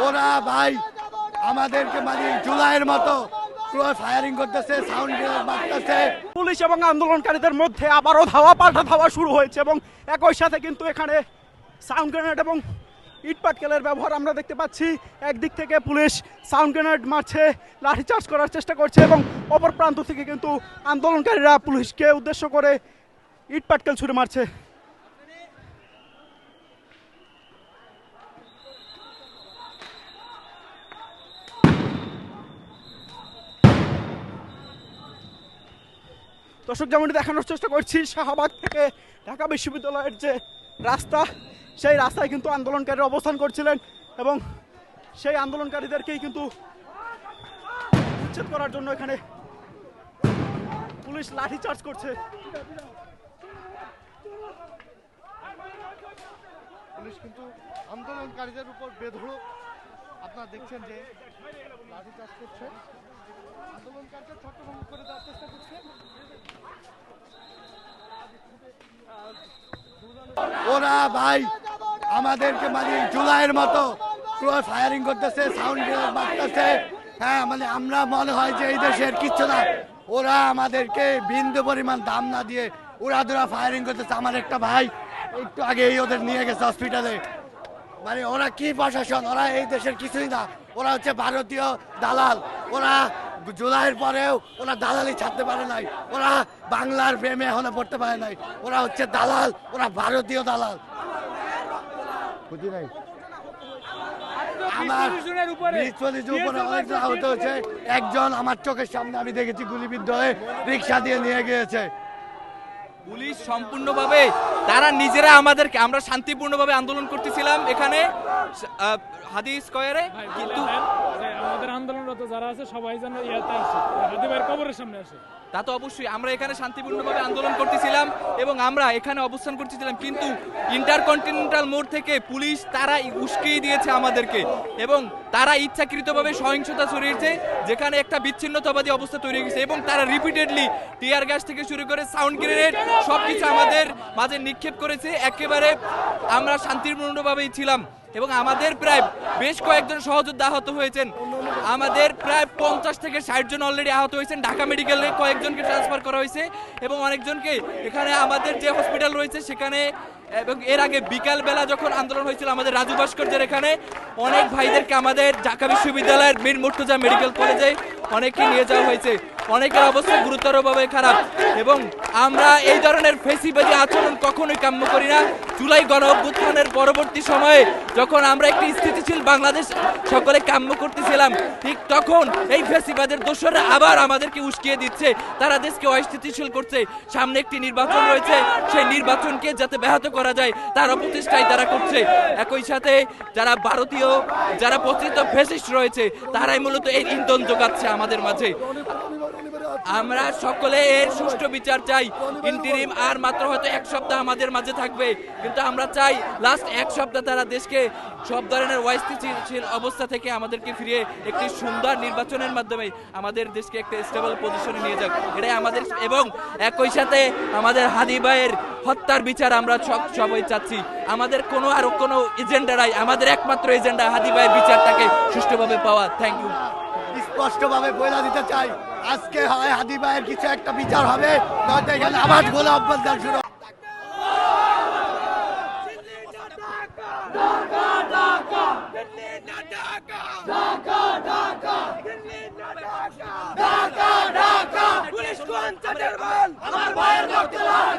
ওরা ভাই আমাদেরকে মানে জুলাইয়ের মতো ফায়ারিং করতেছে, সাউন্ড গ্রেনেড মারতেছে। পুলিশ এবং আন্দোলনকারীদের মধ্যে আবারও ধাওয়া পাল্টা ধাওয়া শুরু হয়েছে এবং একই সাথে কিন্তু এখানে সাউন্ড গ্রেনেড এবং ইট পাটকেলের ব্যবহার আমরা দেখতে পাচ্ছি। একদিক থেকে পুলিশ সাউন্ড গ্রেনেড মারছে, লাঠিচার্জ করার চেষ্টা করছে এবং অপর প্রান্ত থেকে কিন্তু আন্দোলনকারীরা পুলিশকে উদ্দেশ্য করে ইট পাটকেল ছুড়ে মারছে। দর্শক, যেমনটি দেখানোর চেষ্টা করছি, শাহবাগ থেকে ঢাকা বিশ্ববিদ্যালয়ের যে রাস্তা, সেই রাস্তায় কিন্তু আন্দোলনকারীরা অবস্থান করছিলেন এবং সেই আন্দোলনকারীদেরকেই কিন্তু উচ্ছেদ করার জন্য এখানে পুলিশ লাঠি চার্জ করছে। পুলিশ কিন্তু আন্দোলনকারীদের উপর বেধড়ক আপনারা দেখছেন যে লাঠি চার্জ করছে, আন্দোলনকারীদের ছত্রভঙ্গ করে দেওয়ার চেষ্টা করছে। ওরা ভাই আমাদেরকে মানে জুলাইয়ের মতো ফায়ারিং করতেছে, সাউন্ড গ্রেনেড মারতেছে। হ্যাঁ, মানে আমরা মনে হয় যে এই দেশের কিচ্ছু না, ওরা আমাদেরকে বিন্দু পরিমাণ দাম না দিয়ে উড়াধুরা ফায়ারিং করতেছে। আমার একটা ভাই একটু আগেই ওদের নিয়ে গেছে হসপিটালে। মানে ওরা কি প্রশাসন, ওরা এই দেশের কিছুই না, ওরা হচ্ছে ভারতীয় দালাল। ওরা জুলাইয়ের পরেও ওরা দালালি ছাড়তে পারে নাই, ওরা বাংলার প্রেমে এখনো পড়তে পারে নাই। ওরা হচ্ছে দালাল, ওরা ভারতীয় দালাল। বুঝি নাই আমার উপরে অনেক আহত হয়েছে। একজন আমার চোখের সামনে আমি দেখেছি গুলিবিদ্ধ হয়ে রিক্সা দিয়ে নিয়ে গিয়েছে। পুলিশ সম্পূর্ণভাবে তারা নিজেরা আমাদেরকে, আমরা শান্তিপূর্ণভাবে আন্দোলন করতেছিলাম এখানে হাদি স্কয়ারে, কিন্তু আমাদের আন্দোলনরত যারা আছে সবাই যেন ইয়াতে আসে, হাদি ভাইয়ের কবরের সামনে আসে। তা তো অবশ্যই, আমরা এখানে শান্তিপূর্ণভাবে আন্দোলন করতেছিলাম এবং আমরা এখানে অবস্থান করতেছিলাম, কিন্তু ইন্টারকন্টিনেন্টাল মোড় থেকে পুলিশ তারা উস্কিয়ে দিয়েছে আমাদেরকে এবং তারা ইচ্ছাকৃতভাবে সহিংসতা ছড়িয়েছে, যেখানে একটা বিচ্ছিন্নতাবাদী অবস্থা তৈরি হয়েছে এবং তারা রিপিটেডলি টিয়ার গ্যাস থেকে শুরু করে সাউন্ড গ্রেনেড সবকিছু আমাদের মাঝে নিক্ষেপ করেছে। একেবারে আমরা শান্তিপূর্ণভাবেই ছিলাম এবং আমাদের প্রায় বেশ কয়েকজন সহযোদ্ধা আহত হয়েছেন। আমাদের প্রায় 50 থেকে 60 জন অলরেডি আহত হয়েছেন। ঢাকা মেডিকেলে কয়েকজনকে ট্রান্সফার করা হয়েছে এবং অনেকজনকে এখানে আমাদের যে হসপিটাল রয়েছে সেখানে, এবং এর আগে বিকাল বেলা যখন আন্দোলন হয়েছিল আমাদের রাজু ভাস্কর্যের এখানে অনেক ভাইদেরকে আমাদের ঢাকা বিশ্ববিদ্যালয়ের মীর মুর্তজা মেডিকেল কলেজে অনেককে নিয়ে যাওয়া হয়েছে। অনেকের অবস্থা গুরুতরভাবে খারাপ এবং আমরা এই ধরনের ফেসিবাদী আচরণ কখনোই কাম্য করি না। জুলাই গণ অভ্যুত্থানের পরবর্তী সময়ে যখন আমরা একটি স্থিতিশীল বাংলাদেশ সকলে কাম্য করতেছিলাম, ঠিক তখন এই ফেসিবাদের দোসররা আবার আমাদেরকে উস্কিয়ে দিচ্ছে, তারা দেশকে অস্থিতিশীল করছে। সামনে একটি নির্বাচন রয়েছে, সেই নির্বাচনকে যাতে ব্যাহত করা যায় তার অপচেষ্টাই তারা করছে। একই সাথে যারা ভারতীয়, যারা প্রকৃত ফ্যাসিস্ট রয়েছে, তারাই মূলত এই ইন্ধন যোগাচ্ছে আমাদের মাঝে। আমরা সকলে এর সুষ্ঠু বিচার চাই। ইন্টিরিম আর মাত্র হয়তো 1 সপ্তাহ আমাদের মাঝে থাকবে, কিন্তু আমরা চাই লাস্ট 1 সপ্তাহ তারা দেশকে সব ধরনের অস্থিতিশীল অবস্থা থেকে আমাদেরকে ফিরিয়ে একটি সুন্দর নির্বাচনের মাধ্যমে আমাদের দেশকে একটা স্টেবল পজিশনে নিয়ে যাক, এটাই আমাদের। এবং একই সাথে আমাদের হাদি ভাইয়ের হত্যার বিচার আমরা সবাই চাচ্ছি। আমাদের কোনো এজেন্ডা নাই, আমাদের একমাত্র এজেন্ডা হাদি ভাইয়ের বিচারটাকে সুষ্ঠুভাবে পাওয়া। Thank you. স্পষ্টভাবে বলে দিতে চাই, আজকে হয় হাদি ভাইয়ের কিছু একটা বিচার হবে, নয়তো এখানে আবার গোলা অভ্যুত্থান শুরু। পুলিশ কোন চাচার বল, আমার ভাইয়ের রক্ত লাল।